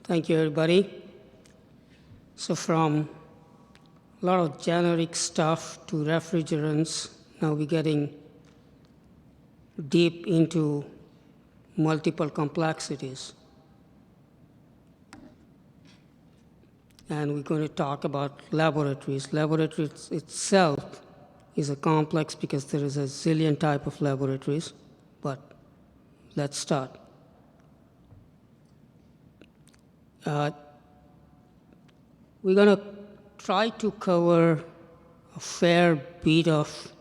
Thank you, everybody. So from a lot of generic stuff to refrigerants, now we're getting deep into multiple complexities. And we're going to talk about laboratories. Laboratories itself is a complex because there is a zillion type of laboratories, but let's start. We're going to try to cover a fair bit of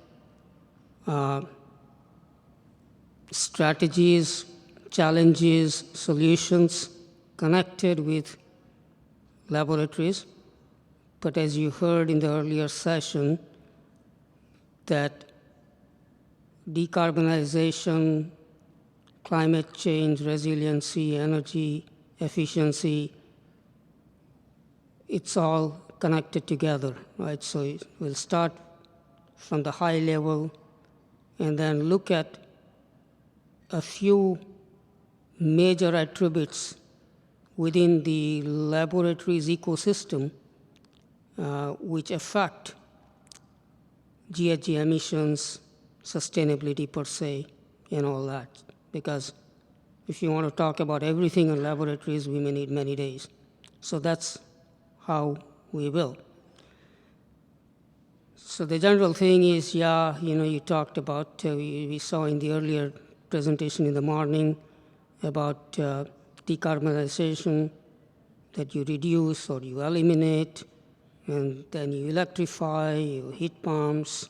strategies, challenges, solutions connected with laboratories. But as you heard in the earlier session, that decarbonization, climate change, resiliency, energy efficiency, it's all connected together, right? So we'll start from the high level and then look at a few major attributes within the laboratories ecosystem which affect GHG emissions, sustainability per se, and all that. Because if you want to talk about everything in laboratories, we may need many days. So that's how we will. So the general thing is, you talked about, we saw in the earlier presentation in the morning about decarbonization, that you reduce or you eliminate, and then you electrify, you heat pumps,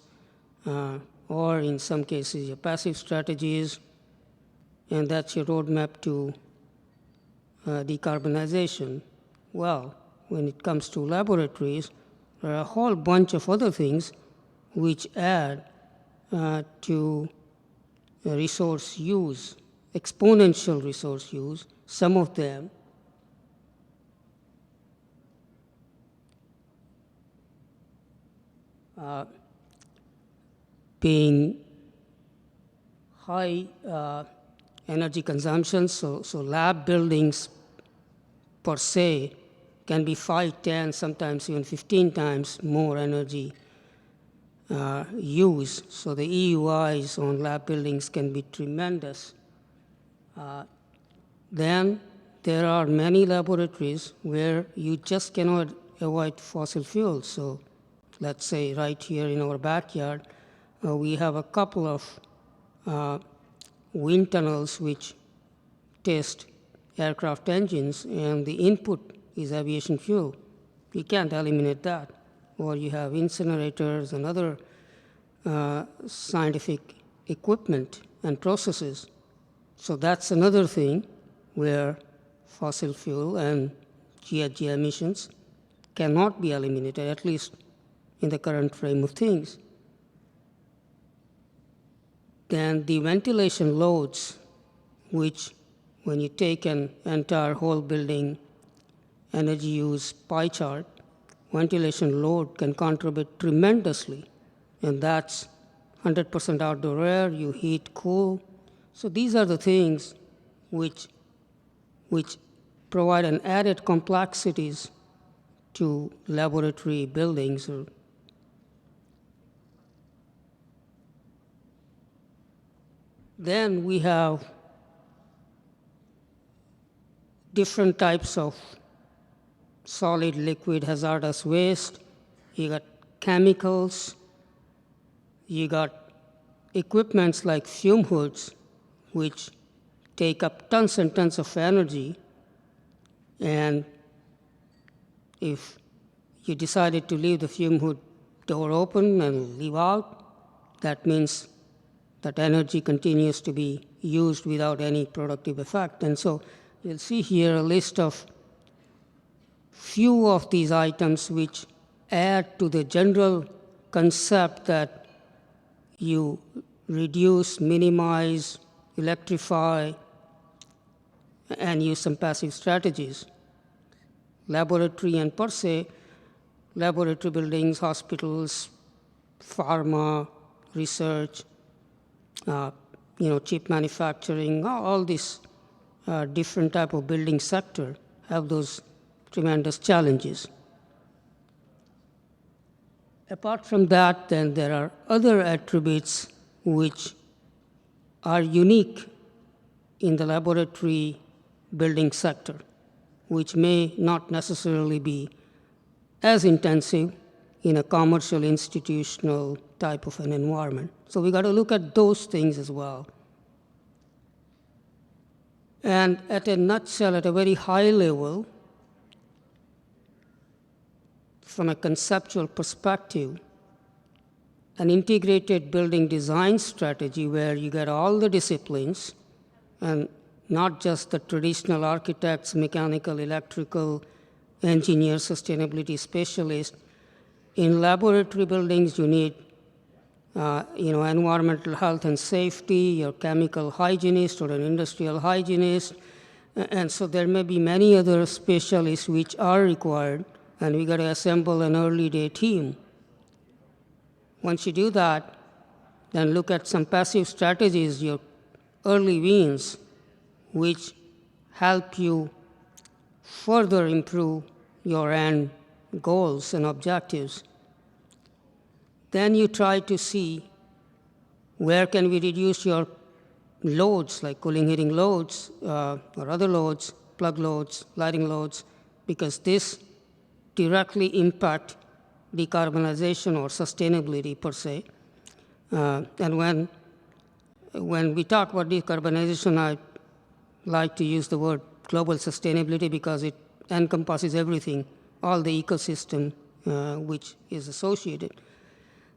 or in some cases your passive strategies, and that's your roadmap to decarbonization. Well, when it comes to laboratories, there are a whole bunch of other things which add to resource use, exponential resource use. Some of them being high energy consumption, so lab buildings per se can be 5, 10, sometimes even 15 times more energy use. So the EUIs on lab buildings can be tremendous. Then there are many laboratories where you just cannot avoid fossil fuels. So let's say right here in our backyard, we have a couple of wind tunnels which test aircraft engines, and the input is aviation fuel. You can't eliminate that. Or you have incinerators and other scientific equipment and processes. So that's another thing where fossil fuel and GHG emissions cannot be eliminated, at least in the current frame of things. Then the ventilation loads, which when you take an entire whole building energy use pie chart, ventilation load can contribute tremendously, and that's 100% outdoor air, you heat, cool. So these are the things which provide an added complexities to laboratory buildings. Then we have different types of solid, liquid, hazardous waste. You got chemicals. You got equipments like fume hoods, which take up tons and tons of energy. And if you decided to leave the fume hood door open and leave out, that means that energy continues to be used without any productive effect. And so you'll see here a list of few of these items which add to the general concept that you reduce, minimize, electrify, and use some passive strategies. Laboratory and per se, laboratory buildings, hospitals, pharma, research, chip manufacturing, all this different type of building sector have those tremendous challenges. Apart from that, then there are other attributes which are unique in the laboratory building sector, which may not necessarily be as intensive in a commercial institutional type of an environment. So we got to look at those things as well. And at a nutshell, at a very high level, from a conceptual perspective, an integrated building design strategy where you get all the disciplines and not just the traditional architects, mechanical, electrical, engineers, sustainability specialists. In laboratory buildings, you need environmental health and safety, your chemical hygienist or an industrial hygienist. And so there may be many other specialists which are required, and we got to assemble an early day team. Once you do that, then look at some passive strategies, your early wins, which help you further improve your end goals and objectives. Then you try to see where can we reduce your loads, like cooling, heating loads, or other loads, plug loads, lighting loads, because this directly impact decarbonization or sustainability per se. And when we talk about decarbonization, I like to use the word global sustainability because it encompasses everything, all the ecosystem which is associated.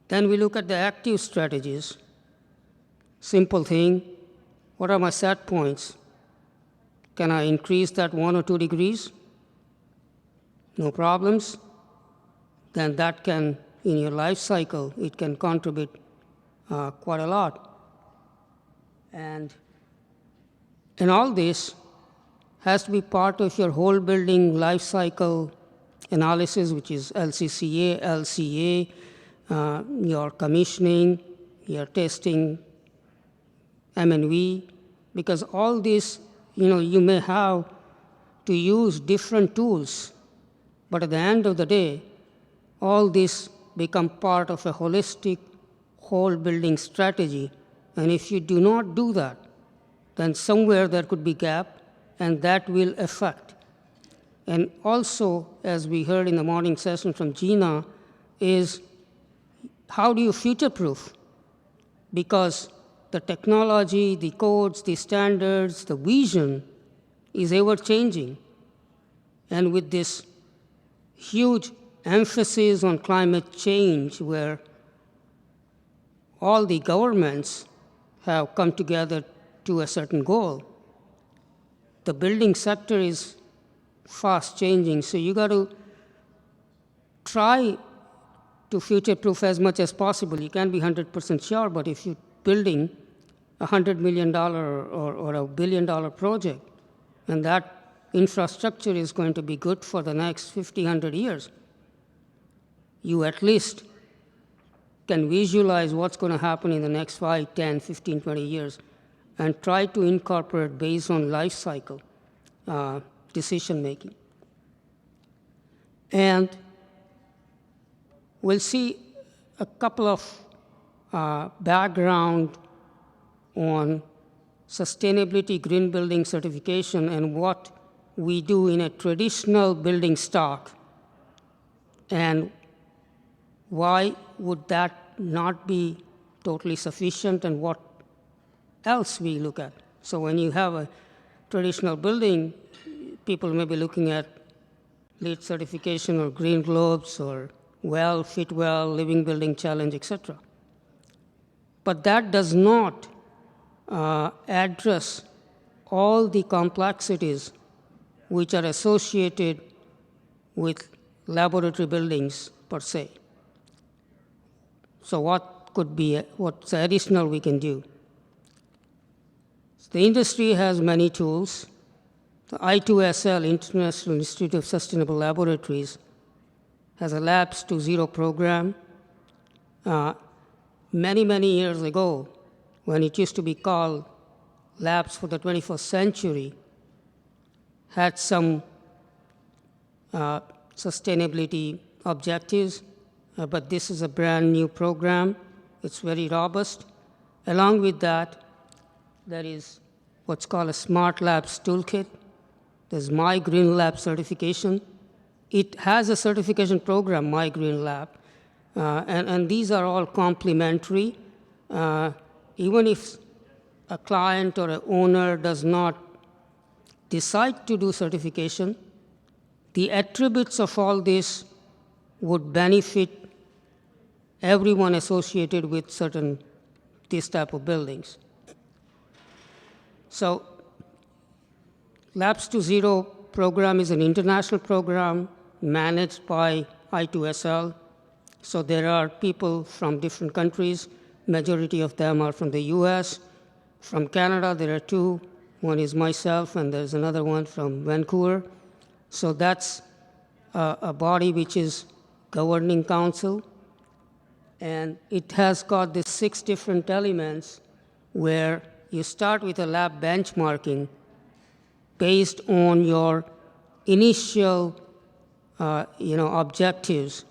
Then we look at the active strategies. Simple thing, what are my set points? Can I increase that 1 or 2 degrees? No problems. Then that can, in your life cycle, it can contribute quite a lot. And all this has to be part of your whole building life cycle analysis, which is LCCA, LCA, your commissioning, your testing, M&V, because all this, you may have to use different tools, but at the end of the day, all this become part of a holistic whole building strategy. And if you do not do that, then somewhere there could be gap, and that will affect. And also, as we heard in the morning session from Gina, is how do you future-proof? Because the technology, the codes, the standards, the vision is ever-changing. And with this huge emphasis on climate change, where all the governments have come together to a certain goal, the building sector is fast changing. So you got to try to future-proof as much as possible. You can't be 100% sure, but if you're building a $100 million or a $1 billion project, and that infrastructure is going to be good for the next 50, 100 years, you at least can visualize what's going to happen in the next 5, 10, 15, 20 years, and try to incorporate based on life cycle decision-making. And we'll see a couple of background on sustainability green building certification and what we do in a traditional building stock, and why would that not be totally sufficient, and what else we look at. So when you have a traditional building, people may be looking at LEED certification or green globes or well, fit well, living building challenge, etc. But that does not address all the complexities which are associated with laboratory buildings per se. So what's additional we can do? So the industry has many tools. The I2SL, International Institute of Sustainable Laboratories, has a Labs to Zero program. Many, many years ago, when it used to be called Labs for the 21st Century, had some sustainability objectives, but this is a brand new program. It's very robust. Along with that, there is what's called a Smart Labs Toolkit. There's My Green Lab certification. It has a certification program, My Green Lab, and these are all complementary. Even if a client or an owner does not decide to do certification, the attributes of all this would benefit everyone associated with this type of buildings. So Labs to Zero program is an international program managed by I2SL. So there are people from different countries. Majority of them are from the US. From Canada, there are two. One is myself, and there's another one from Vancouver. So that's a body which is governing council. And it has got these 6 different elements where you start with a lab benchmarking based on your initial objectives,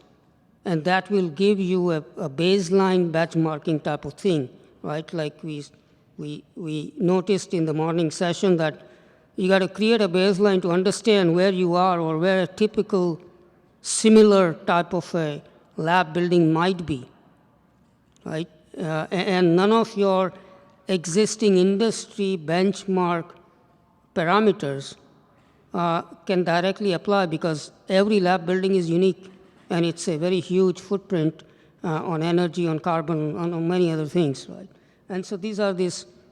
and that will give you a baseline benchmarking type of thing, right? Like we noticed in the morning session that you got to create a baseline to understand where you are or where a typical similar type of a lab building might be, right? And none of your existing industry benchmark parameters can directly apply because every lab building is unique, and it's a very huge footprint on energy, on carbon, on many other things, right? And so these are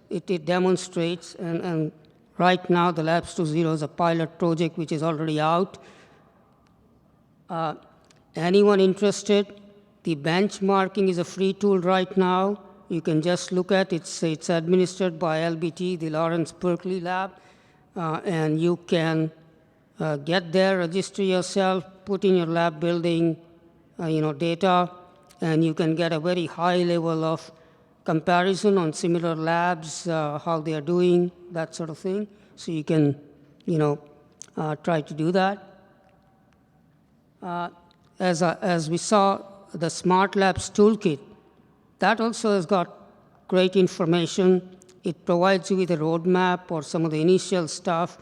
it demonstrates, and right now the Labs to Zero is a pilot project which is already out. Anyone interested, the benchmarking is a free tool right now. You can just look at it. It's administered by LBT, the Lawrence Berkeley Lab, and you can get there, register yourself, put in your lab building, data, and you can get a very high level of comparison on similar labs, how they are doing, that sort of thing. So you can, try to do that. As we saw, the Smart Labs Toolkit, that also has got great information. It provides you with a roadmap or some of the initial stuff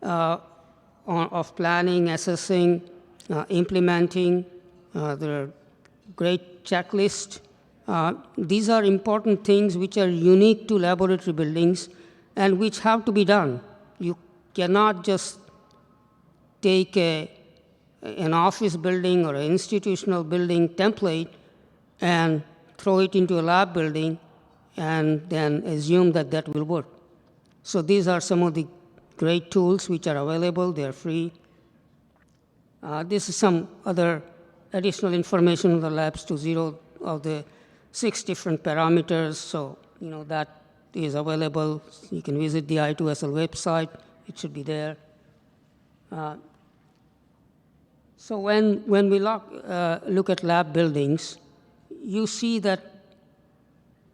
of planning, assessing, implementing. There are great checklists. These are important things which are unique to laboratory buildings and which have to be done. You cannot just take an office building or an institutional building template and throw it into a lab building and then assume that that will work. So these are some of the great tools which are available. They are free. This is some other additional information on the Labs to Zero of the 6 different parameters. So, that is available. You can visit the I2SL website. It should be there. So when we look at lab buildings, you see that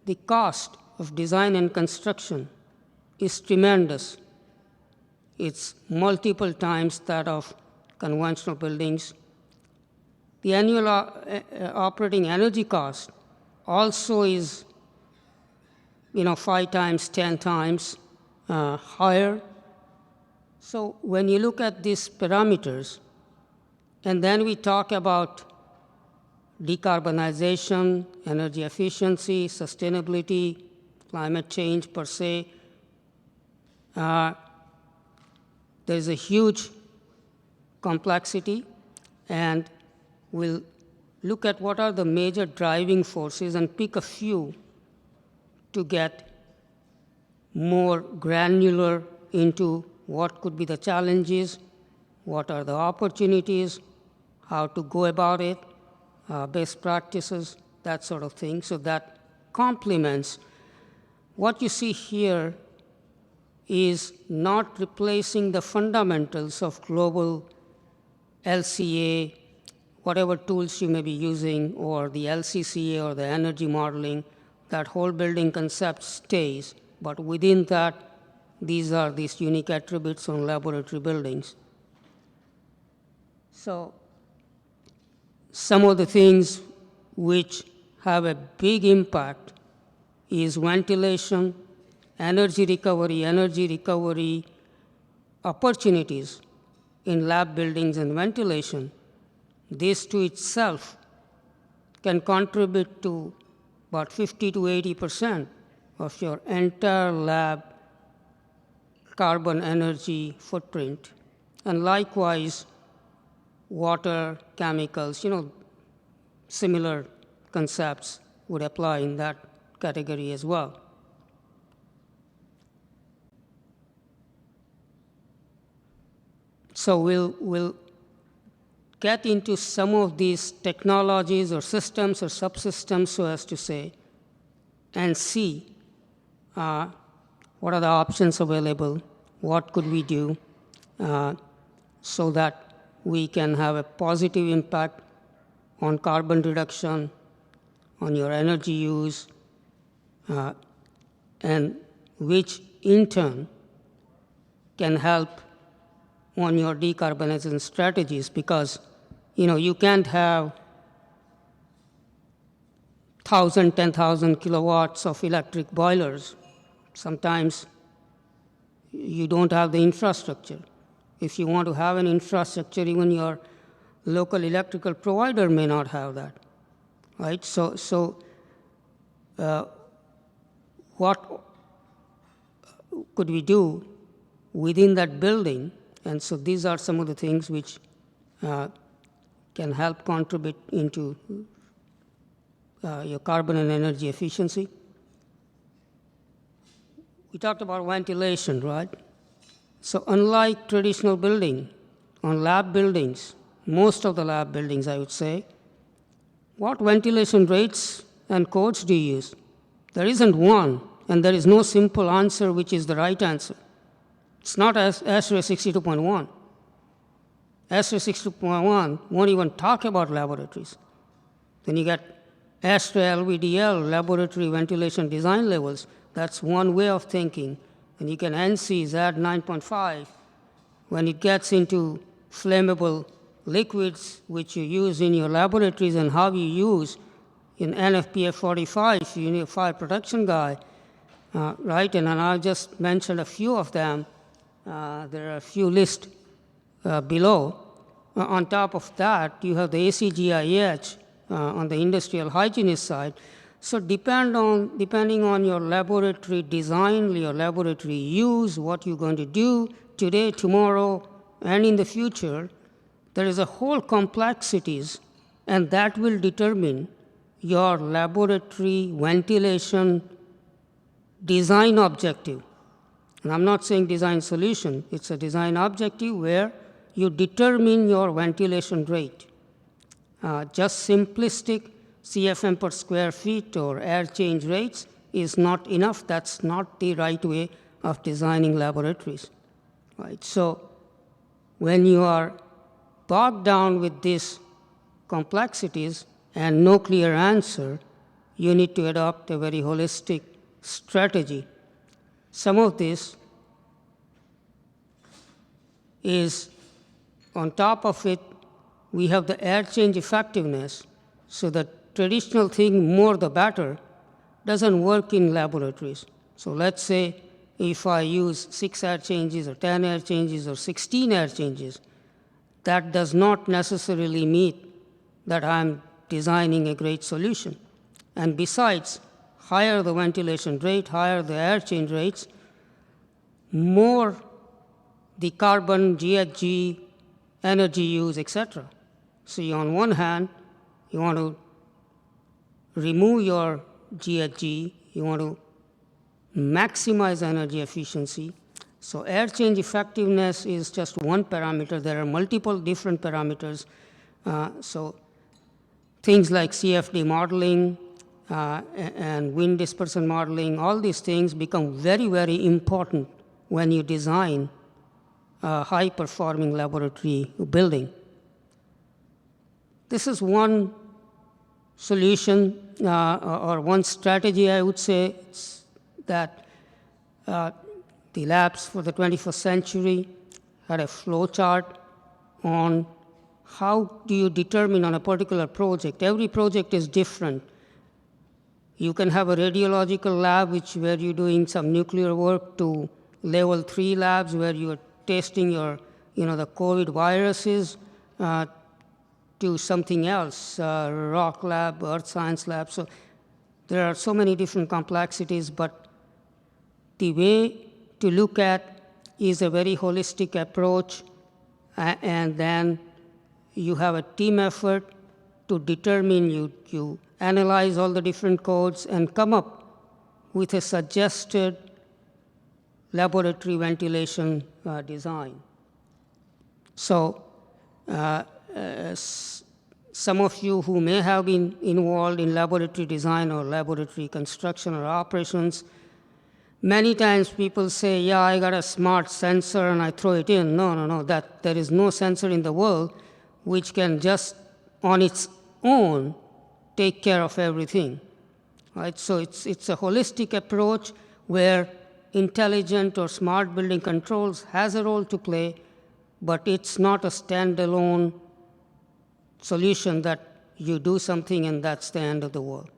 the cost of design and construction is tremendous. It's multiple times that of conventional buildings. The annual operating energy cost also is 5 times, 10 times higher. So when you look at these parameters, and then we talk about decarbonization, energy efficiency, sustainability, climate change per se, there is a huge complexity, and we'll look at what are the major driving forces and pick a few to get more granular into what could be the challenges, what are the opportunities, how to go about it, best practices, that sort of thing. So that complements what you see here is not replacing the fundamentals of global LCA, whatever tools you may be using, or the LCCA or the energy modeling. That whole building concept stays, but within that, these are these unique attributes on laboratory buildings. So some of the things which have a big impact is ventilation, energy recovery opportunities in lab buildings and ventilation. This to itself can contribute to about 50 to 80% of your entire lab carbon energy footprint. And likewise, water, chemicals, similar concepts would apply in that category as well. So we'll get into some of these technologies or systems or subsystems, so as to say, and see what are the options available, what could we do so that we can have a positive impact on carbon reduction, on your energy use, and which in turn can help on your decarbonization strategies, because you can't have 1,000, 10,000 kilowatts of electric boilers. Sometimes you don't have the infrastructure. If you want to have an infrastructure, even your local electrical provider may not have that, right? So what could we do within that building? And so these are some of the things which can help contribute into your carbon and energy efficiency. We talked about ventilation, right? So unlike traditional building, on lab buildings, most of the lab buildings, I would say, what ventilation rates and codes do you use? There isn't one, and there is no simple answer which is the right answer. It's not ASHRAE 62.1. ASHRAE 62.1 won't even talk about laboratories. Then you get ASHRAE LVDL, laboratory ventilation design levels. That's one way of thinking. And you can NC ZAD 9.5 when it gets into flammable liquids which you use in your laboratories and how you use in NFPA 45, you need a fire protection guy, right? And I've just mentioned a few of them. There are a few listed below. On top of that, you have the ACGIH on the industrial hygienist side. So depending on your laboratory design, your laboratory use, what you're going to do today, tomorrow, and in the future, there is a whole complexities, and that will determine your laboratory ventilation design objective. And I'm not saying design solution, it's a design objective where you determine your ventilation rate. Just simplistic CFM per square feet or air change rates is not enough. That's not the right way of designing laboratories, right? So when you are bogged down with these complexities and no clear answer, you need to adopt a very holistic strategy. Some of this is, on top of it, we have the air change effectiveness. So the traditional thing, more the better, doesn't work in laboratories. So let's say if I use 6 air changes or 10 air changes or 16 air changes, that does not necessarily mean that I'm designing a great solution. And besides, higher the ventilation rate, higher the air change rates, more the carbon, GHG, energy use, etc. So on one hand, you want to remove your GHG, you want to maximize energy efficiency. So air change effectiveness is just one parameter. There are multiple different parameters. So things like CFD modeling and wind dispersion modeling, all these things become very, very important when you design a high-performing laboratory building. This is one solution or one strategy, I would say, that the labs for the 21st century had a flow chart on how do you determine on a particular project? Every project is different. You can have a radiological lab where you're doing some nuclear work, to level 3 labs where you're testing the COVID viruses, to something else, rock lab, earth science lab. So there are so many different complexities, but the way to look at is a very holistic approach, and then you have a team effort to determine, you analyze all the different codes and come up with a suggested laboratory ventilation design. So some of you who may have been involved in laboratory design or laboratory construction or operations, many times people say, yeah, I got a smart sensor and I throw it in. No, there is no sensor in the world which can just on its own take care of everything. Right? So it's a holistic approach where intelligent or smart building controls has a role to play, but it's not a standalone solution that you do something and that's the end of the world.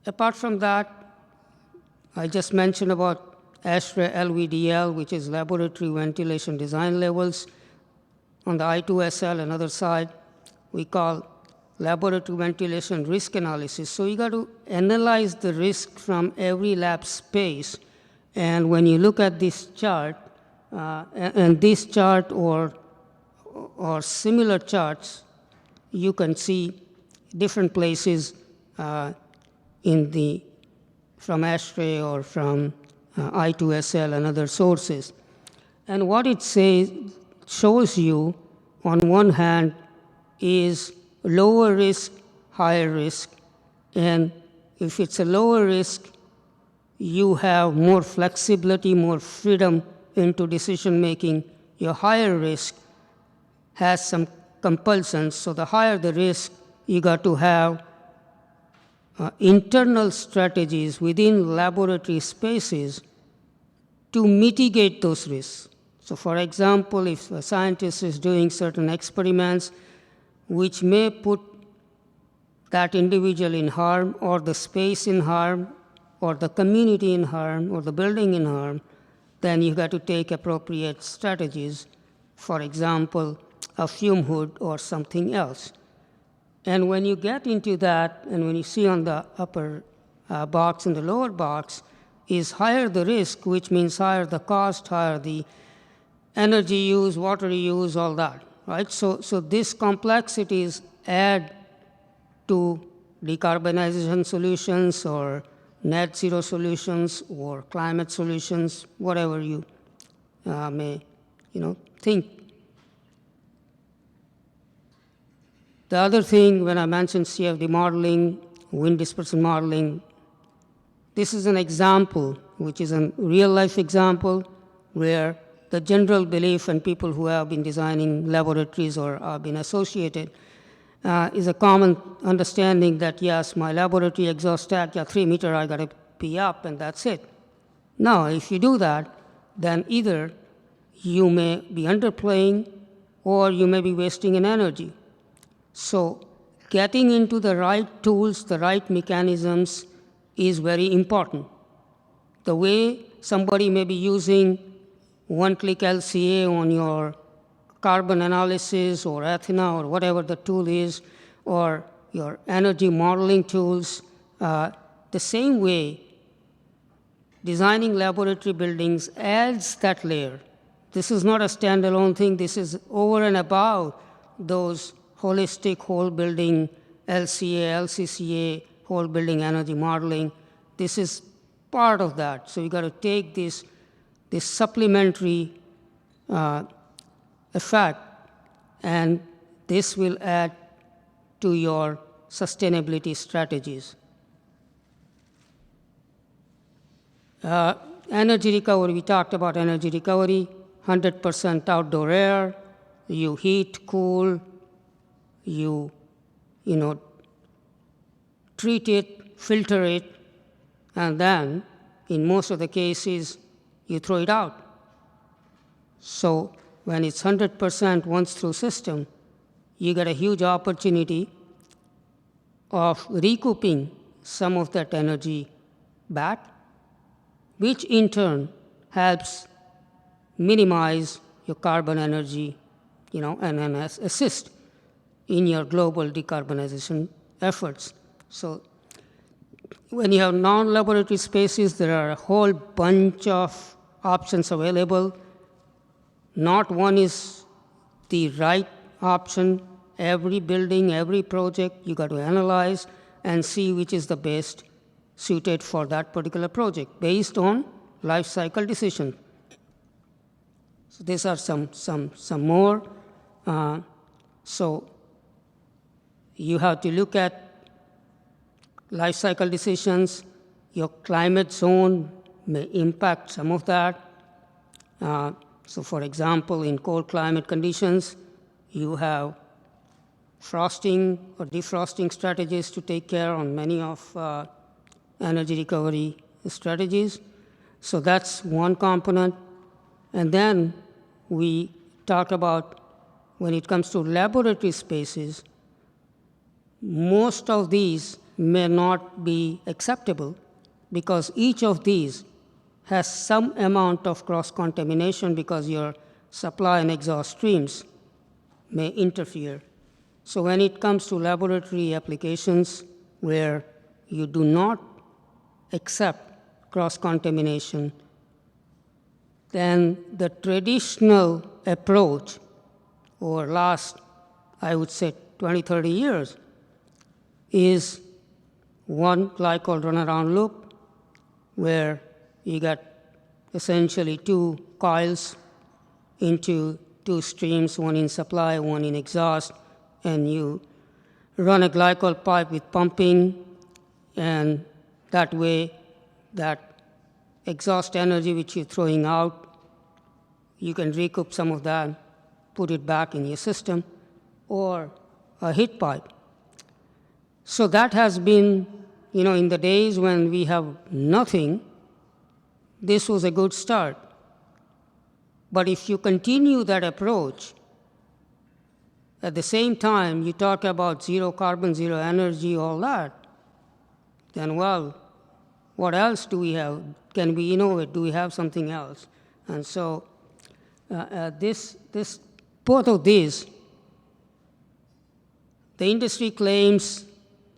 Apart from that, I just mentioned about ASHRAE LVDL, which is Laboratory Ventilation Design Levels. On the I2SL, another side, we call Laboratory Ventilation Risk Analysis. So you got to analyze the risk from every lab space. And when you look at this chart, and this chart or similar charts, you can see different places from ASHRAE or from I2SL and other sources. And what it shows you, on one hand, is lower risk, higher risk. And if it's a lower risk, you have more flexibility, more freedom into decision making. Your higher risk has some compulsions. So the higher the risk, you got to have internal strategies within laboratory spaces to mitigate those risks. So for example, if a scientist is doing certain experiments which may put that individual in harm, or the space in harm, or the community in harm, or the building in harm, then you got to take appropriate strategies. For example, a fume hood or something else. And when you get into that, and when you see on the upper box and the lower box, is higher the risk, which means higher the cost, higher the energy use, water use, all that, right? So these complexities add to decarbonization solutions or net zero solutions or climate solutions, whatever you may think. The other thing, when I mentioned CFD modeling, wind dispersion modeling, this is an example, which is a real-life example, where the general belief, and people who have been designing laboratories or have been associated, is a common understanding that, yes, my laboratory exhaust stack, 3 meters, I got to be up, and that's it. Now, if you do that, then either you may be underplaying or you may be wasting an energy. So getting into the right tools, the right mechanisms is very important. The way somebody may be using one-click LCA on your carbon analysis or Athena or whatever the tool is, or your energy modeling tools, the same way designing laboratory buildings adds that layer. This is not a standalone thing. This is over and above those holistic whole building LCA, LCCA, whole building energy modeling. This is part of that. So you got to take this supplementary effect, and this will add to your sustainability strategies. Energy recovery, we talked about energy recovery, 100% outdoor air, you heat, cool, you treat it, filter it, and then, in most of the cases, you throw it out. So when it's 100% once-through system, you get a huge opportunity of recouping some of that energy back, which in turn helps minimize your carbon energy, and assist in your global decarbonization efforts. So when you have non-laboratory spaces, there are a whole bunch of options available. Not one is the right option. Every building, every project, you got to analyze and see which is the best suited for that particular project based on life cycle decision. So these are some more. So you have to look at life cycle decisions. Your climate zone may impact some of that. So for example, in cold climate conditions, you have frosting or defrosting strategies to take care on many of energy recovery strategies. So that's one component. And then we talk about when it comes to laboratory spaces, most of these may not be acceptable because each of these has some amount of cross-contamination because your supply and exhaust streams may interfere. So when it comes to laboratory applications where you do not accept cross-contamination, then the traditional approach over last, I would say, 20, 30 years is one glycol runaround loop where you got essentially two coils into two streams, one in supply, one in exhaust, and you run a glycol pipe with pumping, and that way that exhaust energy which you're throwing out, you can recoup some of that, put it back in your system, or a heat pipe. So that has been, in the days when we have nothing, this was a good start. But if you continue that approach, at the same time you talk about zero carbon, zero energy, all that, then well, what else do we have? Can we innovate? Do we have something else? And so both of these, the industry claims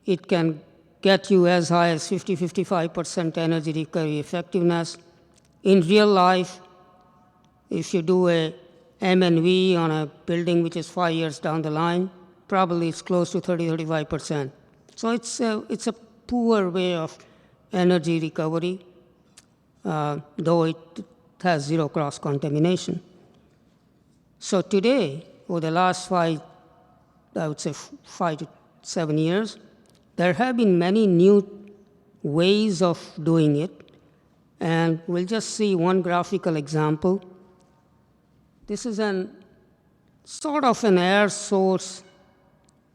it can get you as high as 50-55% energy recovery effectiveness. In real life, if you do a M&V on a building which is 5 years down the line, probably it's close to 30-35%. So it's a poor way of energy recovery, though it has zero cross-contamination. So today, over the last I would say 5 to 7 years, there have been many new ways of doing it, and we'll just see one graphical example. This is sort of an air source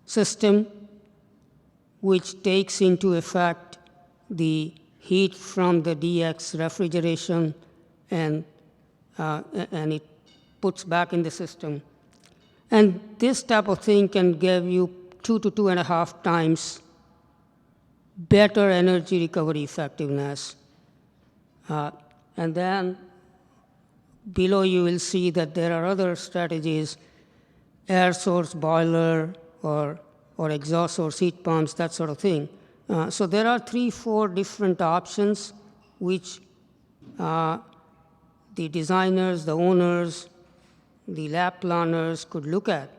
system which takes into effect the heat from the DX refrigeration and it puts back in the system. And this type of thing can give you 2 to 2.5 times better energy recovery effectiveness. And then below you will see that there are other strategies, air source boiler or exhaust source heat pumps, that sort of thing. So there are 3-4 different options which the designers, the owners, the lab planners could look at,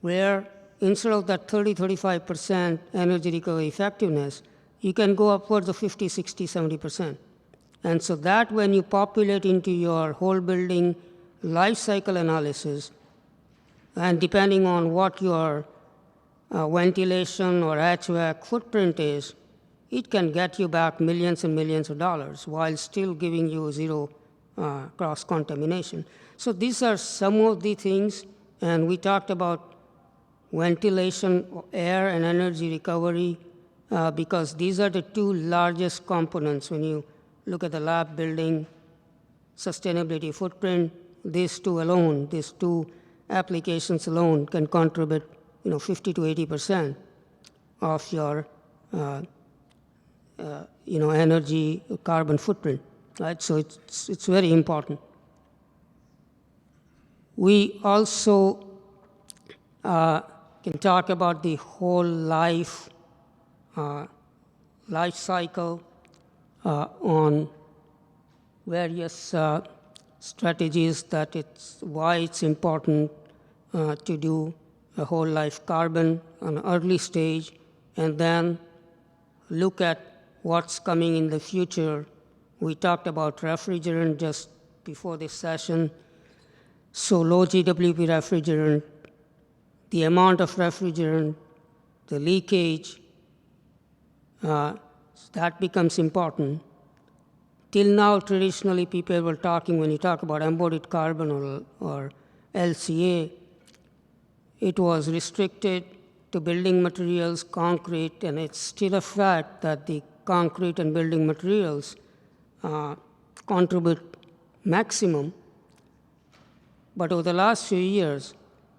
where instead of that 30-35% energy recovery effectiveness, you can go upwards of 50, 60, 70%. And so that when you populate into your whole building life cycle analysis, and depending on what your ventilation or HVAC footprint is, it can get you back millions and millions of dollars while still giving you zero cross-contamination. So these are some of the things, and we talked about ventilation, air, and energy recovery because these are the two largest components when you look at the lab building sustainability footprint. these two alone, these two applications alone can contribute 50 to 80% of your energy carbon footprint, right? So it's very important. We also can talk about the whole life cycle on various strategies why it's important to do a whole life carbon on an early stage, and then look at what's coming in the future. We talked about refrigerant just before this session. So low GWP refrigerant, the amount of refrigerant, the leakage, that becomes important. Till now, traditionally, people were talking, when you talk about embodied carbon or LCA, it was restricted to building materials, concrete, and it's still a fact that the concrete and building materials contribute maximum. But over the last few years,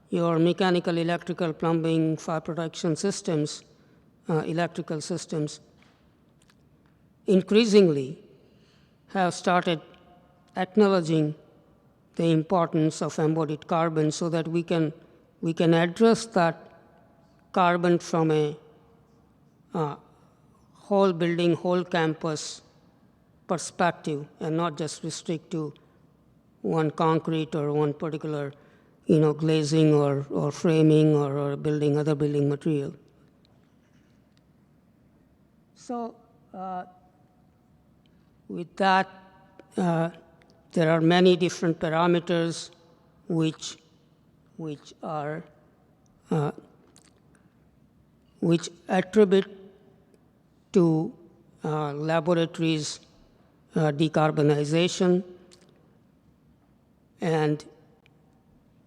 your mechanical, electrical, plumbing, fire protection systems, electrical systems, increasingly have started acknowledging the importance of embodied carbon so that we can address that carbon from a whole building, whole campus perspective, and not just restrict to one concrete or one particular glazing or framing or building, other building material. So with that, there are many different parameters which attribute to laboratories decarbonization, and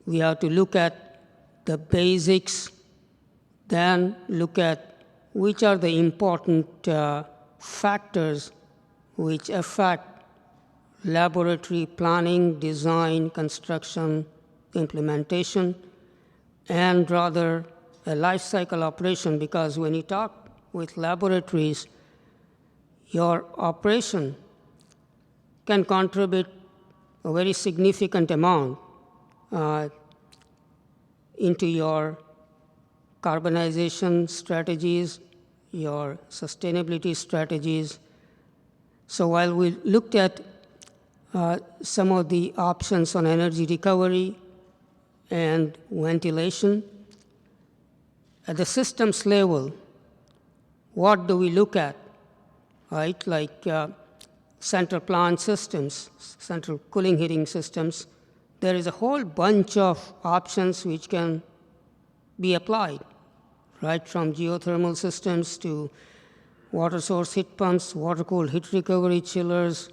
we have to look at the basics, then look at which are the important factors which affect laboratory planning, design, construction, implementation, and rather a life cycle operation, because when you talk with laboratories, your operation can contribute a very significant amount into your carbonization strategies, your sustainability strategies. So while we looked at some of the options on energy recovery and ventilation, at the systems level, what do we look at, right? Like central plant systems, central cooling heating systems. There is a whole bunch of options which can be applied, right? From geothermal systems to water source heat pumps, water-cooled heat recovery chillers,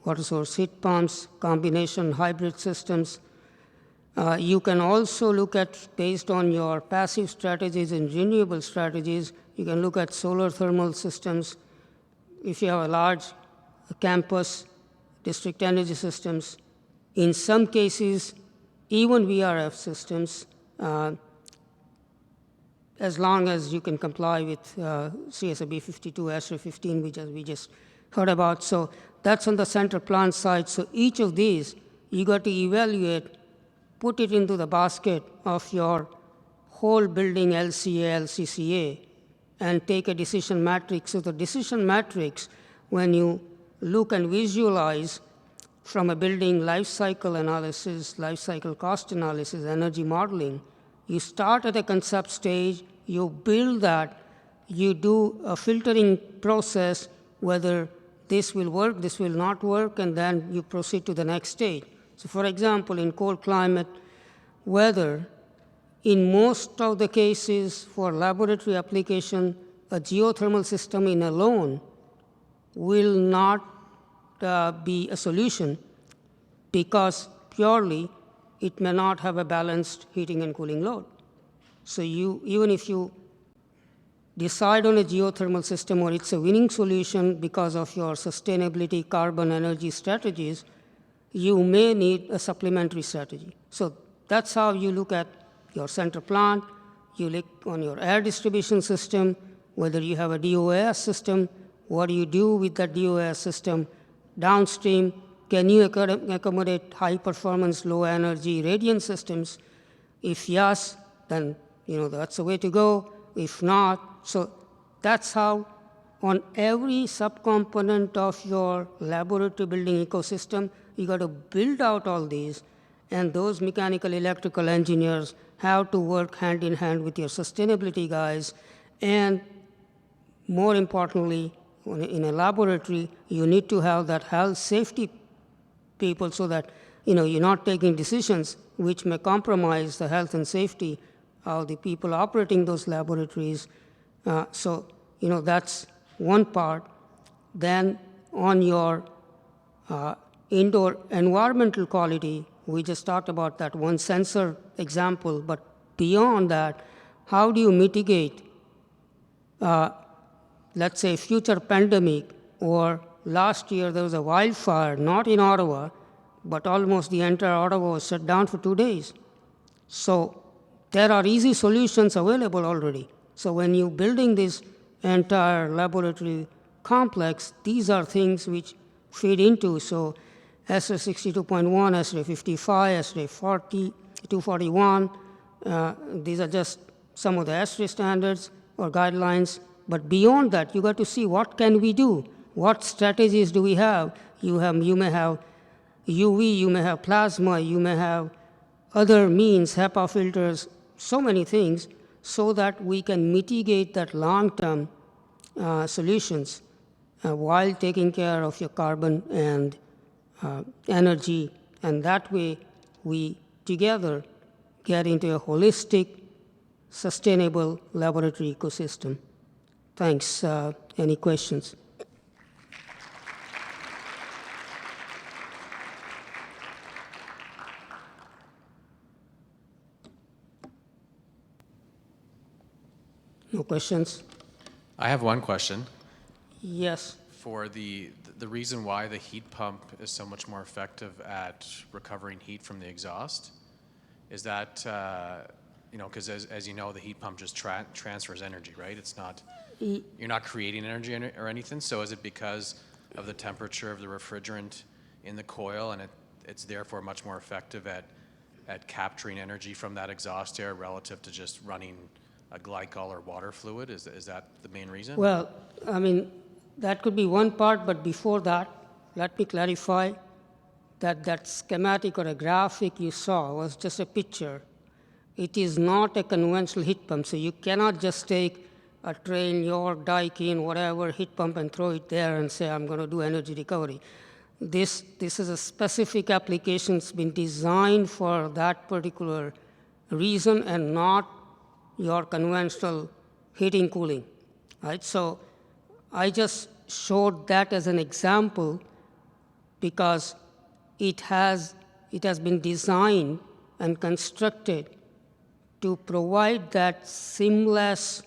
water source heat pumps, combination hybrid systems. You can also look at, based on your passive strategies and renewable strategies, you can look at solar thermal systems. If you have a large campus, district energy systems, in some cases, even VRF systems, as long as you can comply with CSRB 52, ASHRAE 15, which we just heard about. So that's on the central plant side. So each of these, you got to evaluate, put it into the basket of your whole building LCA, LCCA, and take a decision matrix. So the decision matrix, when you look and visualize from a building life cycle analysis, life cycle cost analysis, energy modeling, you start at a concept stage, you build that, you do a filtering process, whether this will work, this will not work, and then you proceed to the next stage. So for example, in cold climate weather, in most of the cases for laboratory application, a geothermal system in alone will not be a solution, because purely it may not have a balanced heating and cooling load. So even if you decide on a geothermal system or it's a winning solution because of your sustainability, carbon, energy strategies, you may need a supplementary strategy. So that's how you look at your center plant. You look on your air distribution system, whether you have a DOAS system, what do you do with that DOAS system? Downstream, can you accommodate high-performance, low-energy radiant systems? If yes, then that's the way to go. If not, so that's how on every subcomponent of your laboratory building ecosystem, you got to build out all these, and those mechanical, electrical engineers have to work hand in hand with your sustainability guys, and more importantly, in a laboratory, you need to have that health safety people so that you're not taking decisions which may compromise the health and safety of the people operating those laboratories. So that's one part. Then on your indoor environmental quality, we just talked about that one sensor example, but beyond that, how do you mitigate let's say future pandemic, or last year there was a wildfire, not in Ottawa, but almost the entire Ottawa was shut down for 2 days. So there are easy solutions available already. So when you're building this entire laboratory complex, these are things which feed into. So SRA 62.1, SRA 55, SRA 40, 241, these are just some of the SRA standards or guidelines. But beyond that, you got to see what can we do, what strategies do we have. You may have UV, you may have plasma, you may have other means, HEPA filters, so many things, so that we can mitigate that long-term solutions while taking care of your carbon and energy. And that way, we together get into a holistic, sustainable laboratory ecosystem. Thanks. Any questions? No questions? I have one question. Yes. For the reason why the heat pump is so much more effective at recovering heat from the exhaust, is that, because as you know, the heat pump just transfers energy, right? It's not, you're not creating energy or anything. So is it because of the temperature of the refrigerant in the coil, and it's therefore much more effective at capturing energy from that exhaust air relative to just running a glycol or water fluid? Is that the main reason? Well, I mean, that could be one part, but before that, let me clarify that schematic or a graphic you saw was just a picture. It is not a conventional heat pump, so you cannot just take a Train, York, Daikin, whatever heat pump and throw it there and say, I'm going to do energy recovery. This is a specific application. It's been designed for that particular reason and not your conventional heating, cooling, right? So I just showed that as an example because it has been designed and constructed to provide that seamless,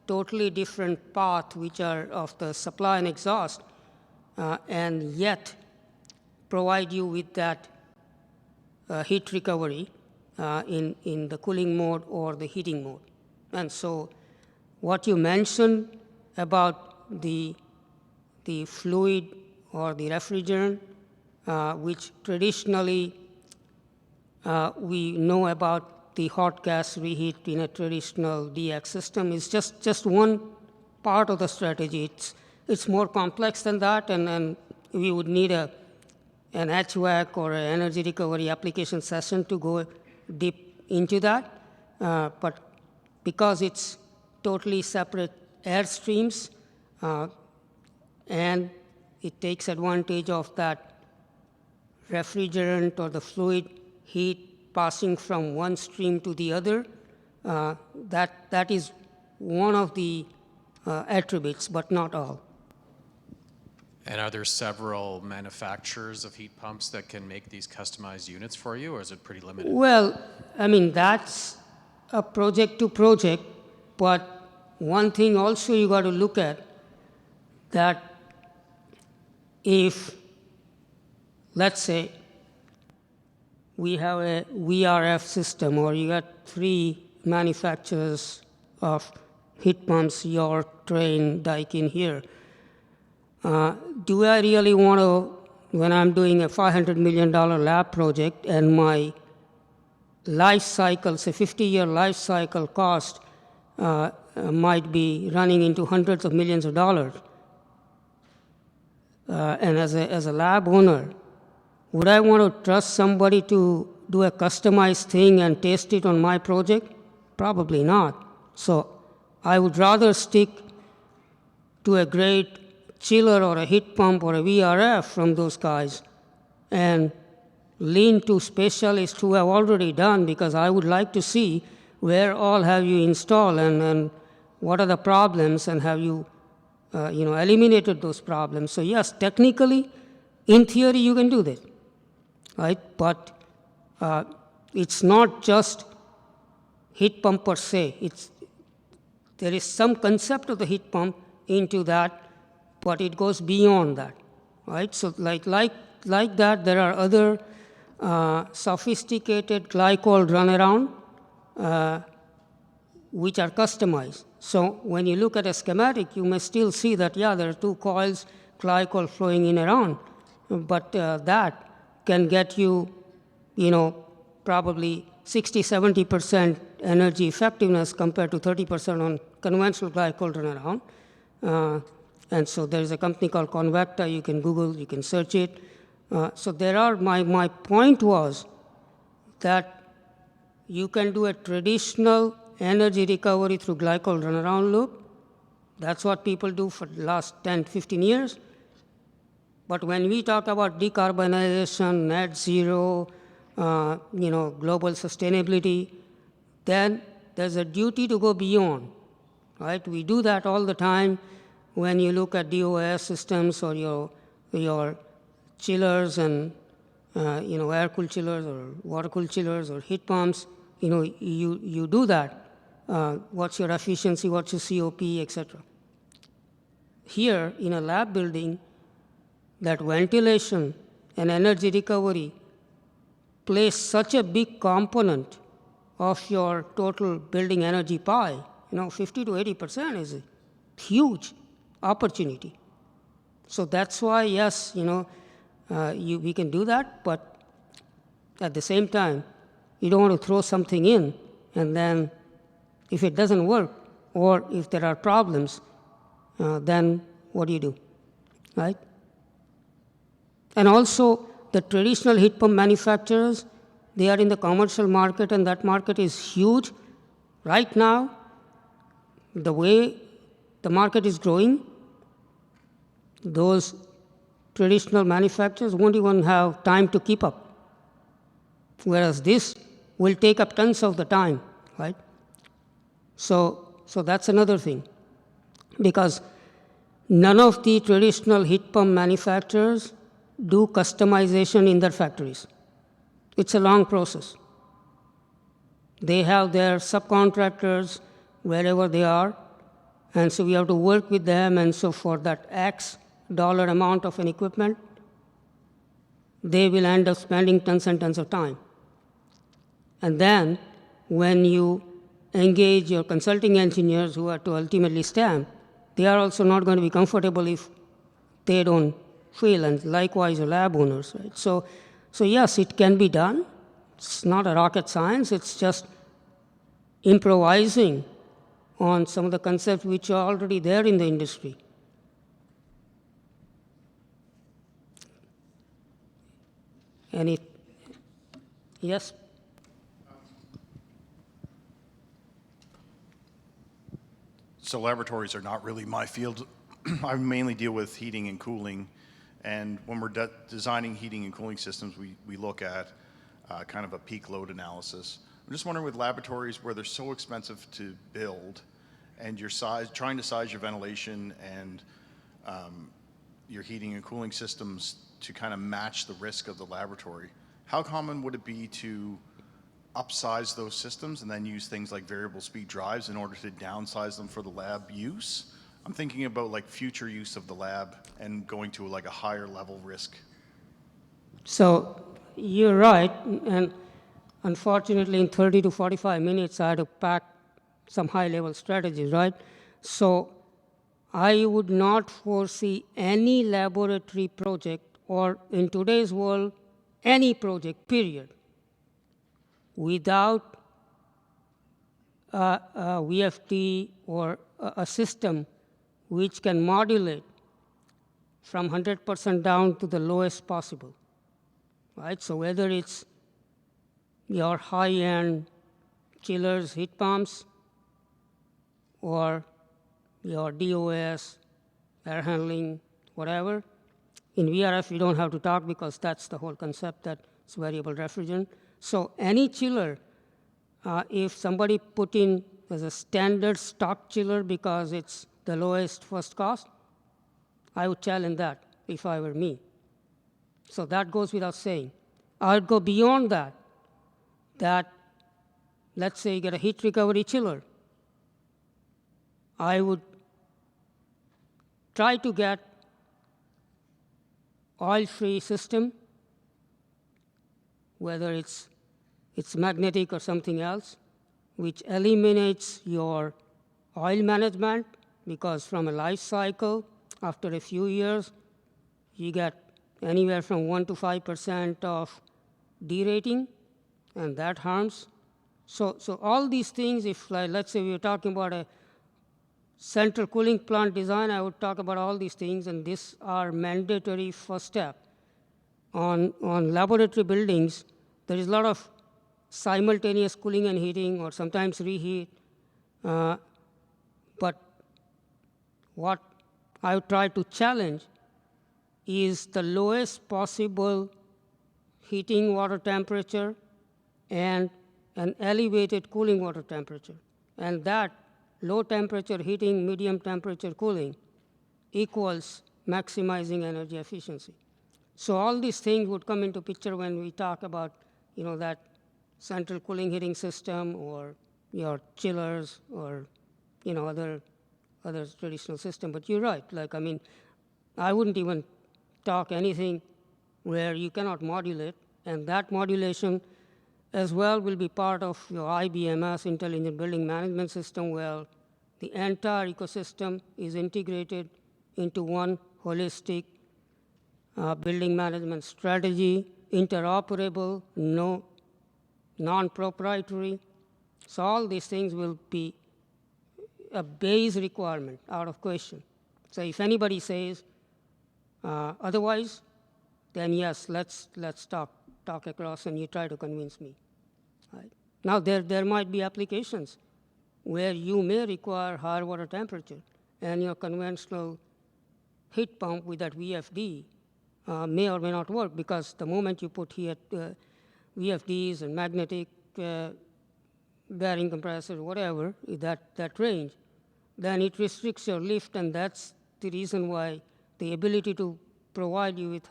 totally different path which are of the supply and exhaust, and yet provide you with that heat recovery in the cooling mode or the heating mode. And so what you mentioned about the fluid or the refrigerant, which traditionally we know about the hot gas reheat in a traditional DX system, is just one part of the strategy. It's more complex than that, and we would need an HVAC or an energy recovery application session to go deep into that. But because it's totally separate air streams, and it takes advantage of that refrigerant or the fluid heat passing from one stream to the other, that is one of the attributes, but not all. And are there several manufacturers of heat pumps that can make these customized units for you, or is it pretty limited? Well, I mean, that's a project to project, but one thing also you got to look at, that if, let's say, we have a VRF system, or you got 3 manufacturers of heat pumps, York, Trane, Daikin here. Do I really want to, when I'm doing a $500 million lab project and my life cycle, say 50-year life cycle cost might be running into hundreds of millions of dollars. And as a lab owner, would I want to trust somebody to do a customized thing and test it on my project? Probably not. So I would rather stick to a great chiller or a heat pump or a VRF from those guys and lean to specialists who have already done, because I would like to see where all have you installed and what are the problems, and have you eliminated those problems. So yes, technically, in theory, you can do that, right? But it's not just heat pump per se. There is some concept of the heat pump into that, but it goes beyond that, right? So like that, there are other sophisticated glycol runaround which are customized. So when you look at a schematic, you may still see that, yeah, there are 2 coils, glycol flowing in around, but that can get you, probably 60-70% energy effectiveness compared to 30% on conventional glycol runaround. And so there's a company called Convecta. You can Google, you can search it. So there are, my point was that you can do a traditional energy recovery through glycol runaround loop. That's what people do for the last 10, 15 years. But when we talk about decarbonization, net zero, global sustainability, then there's a duty to go beyond, right? We do that all the time when you look at DOS systems or your chillers and air-cooled chillers or water-cooled chillers or heat pumps. You do that. What's your efficiency? What's your COP, etc. Here in a lab building, that ventilation and energy recovery plays such a big component of your total building energy pie. 50 to 80% is a huge opportunity. So that's why, yes, we can do that, but at the same time, you don't want to throw something in, and then if it doesn't work, or if there are problems, then what do you do, right? And also, the traditional heat pump manufacturers, they are in the commercial market, and that market is huge. Right now, the way the market is growing, those traditional manufacturers won't even have time to keep up. Whereas this will take up tons of the time, right? So that's another thing. Because none of the traditional heat pump manufacturers do customization in their factories. It's a long process. They have their subcontractors wherever they are, and so we have to work with them, and so for that X dollar amount of an equipment, they will end up spending tons and tons of time. And then when you engage your consulting engineers who are to ultimately stamp, they are also not going to be comfortable if they don't feel, and likewise your lab owners, right? So yes, it can be done. It's not a rocket science. It's just improvising on some of the concepts which are already there in the industry. Yes? So laboratories are not really my field. I mainly deal with heating and cooling. And when we're designing heating and cooling systems, we look at kind of a peak load analysis. I'm just wondering, with laboratories where they're so expensive to build, and you're trying to size your ventilation and your heating and cooling systems to kind of match the risk of the laboratory, how common would it be to upsize those systems and then use things like variable speed drives in order to downsize them for the lab use? I'm thinking about like future use of the lab and going to like a higher level risk. So you're right, and unfortunately, in 30 to 45 minutes, I had to pack some high-level strategies, right? So I would not foresee any laboratory project, or in today's world, any project, period, without a VFD or a system which can modulate from 100% down to the lowest possible, right? So whether it's your high-end chillers, heat pumps, or your DOS, air handling, whatever. In VRF, we don't have to talk because that's the whole concept, that it's variable refrigerant. So any chiller, if somebody put in as a standard stock chiller because it's the lowest first cost, I would challenge that if I were me. So that goes without saying. I would go beyond that, that let's say you get a heat recovery chiller. I would try to get oil-free system, whether it's magnetic or something else, which eliminates your oil management, because from a life cycle, after a few years, you get anywhere from 1 to 5% of derating, and that harms. So all these things, if let's say we were talking about a central cooling plant design, I would talk about all these things, and these are mandatory first step. On laboratory buildings, there is a lot of simultaneous cooling and heating, or sometimes reheat. But what I would try to challenge is the lowest possible heating water temperature and an elevated cooling water temperature. And that low temperature heating, medium temperature cooling equals maximizing energy efficiency. So all these things would come into picture when we talk about, that central cooling heating system, or your chillers, or, other traditional system. But you're right. I wouldn't even talk anything where you cannot modulate, and that modulation as well will be part of your IBMS, Intelligent Building Management System, where the entire ecosystem is integrated into one holistic building management strategy, interoperable, non-proprietary. So all these things will be a base requirement out of question. So if anybody says otherwise, then yes, let's talk across, and you try to convince me. Right? Now there might be applications where you may require higher water temperature, and your conventional heat pump with that VFD may or may not work, because the moment you put here VFDs and magnetic bearing compressor, whatever, that range, then it restricts your lift, and that's the reason why the ability to provide you with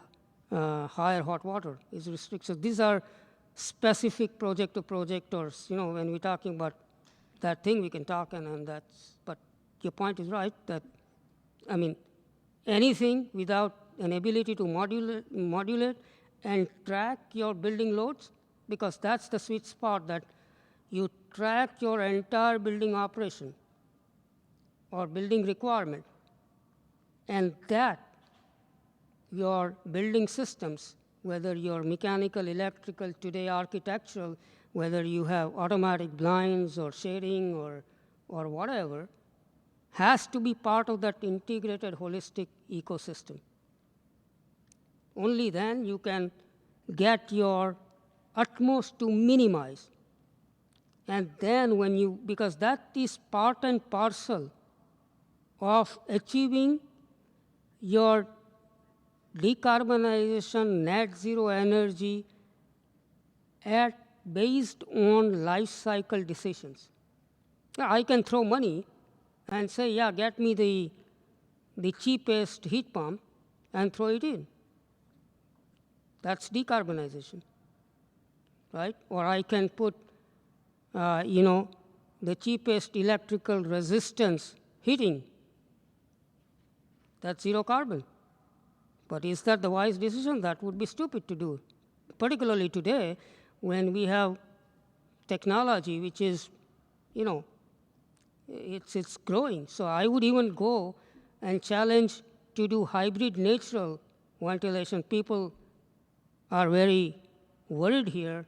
higher hot water is restricted. So these are specific project to project, or when we're talking about that thing, we can talk, and that's. But your point is right, that anything without an ability to modulate and track your building loads, because that's the sweet spot, that you track your entire building operation or building requirement, and that your building systems, whether you're mechanical, electrical, today architectural, whether you have automatic blinds or shading or whatever, has to be part of that integrated holistic ecosystem. Only then you can get your utmost to minimize. And then because that is part and parcel of achieving your decarbonization, net zero energy based on life cycle decisions. Now, I can throw money and say, yeah, get me the cheapest heat pump and throw it in. That's decarbonization, right? Or I can put, the cheapest electrical resistance heating. That's zero carbon. But is that the wise decision? That would be stupid to do. particularly today when we have technology which is, it's growing. So I would even go and challenge to do hybrid natural ventilation. People are very worried here.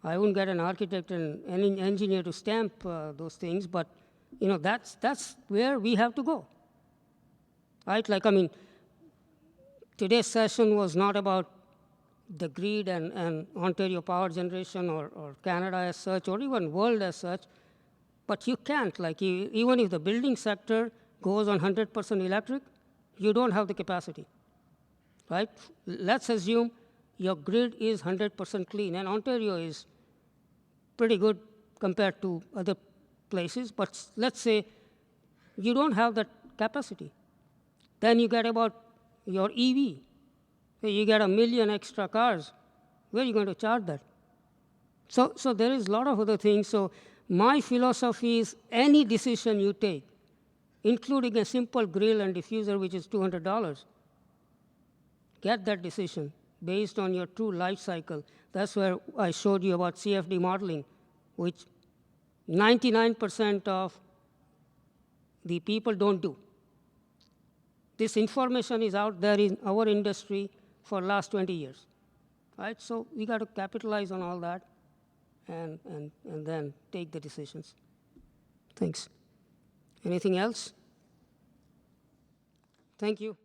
I wouldn't get an architect and an engineer to stamp those things, but that's where we have to go. Right? Today's session was not about the grid and Ontario power generation or Canada as such, or even world as such, but you can't. Even if the building sector goes on 100% electric, you don't have the capacity. Right? Let's assume your grid is 100% clean, and Ontario is pretty good compared to other places, but let's say you don't have that capacity. Then you get about your EV. You get 1 million extra cars. Where are you going to charge that? So there is a lot of other things. So my philosophy is any decision you take, including a simple grill and diffuser, which is $200, get that decision based on your true life cycle. That's where I showed you about CFD modeling, which 99% of the people don't do. This information is out there in our industry for last 20 years. Right? So we got to capitalize on all that and then take the decisions. Thanks. Anything else? Thank you.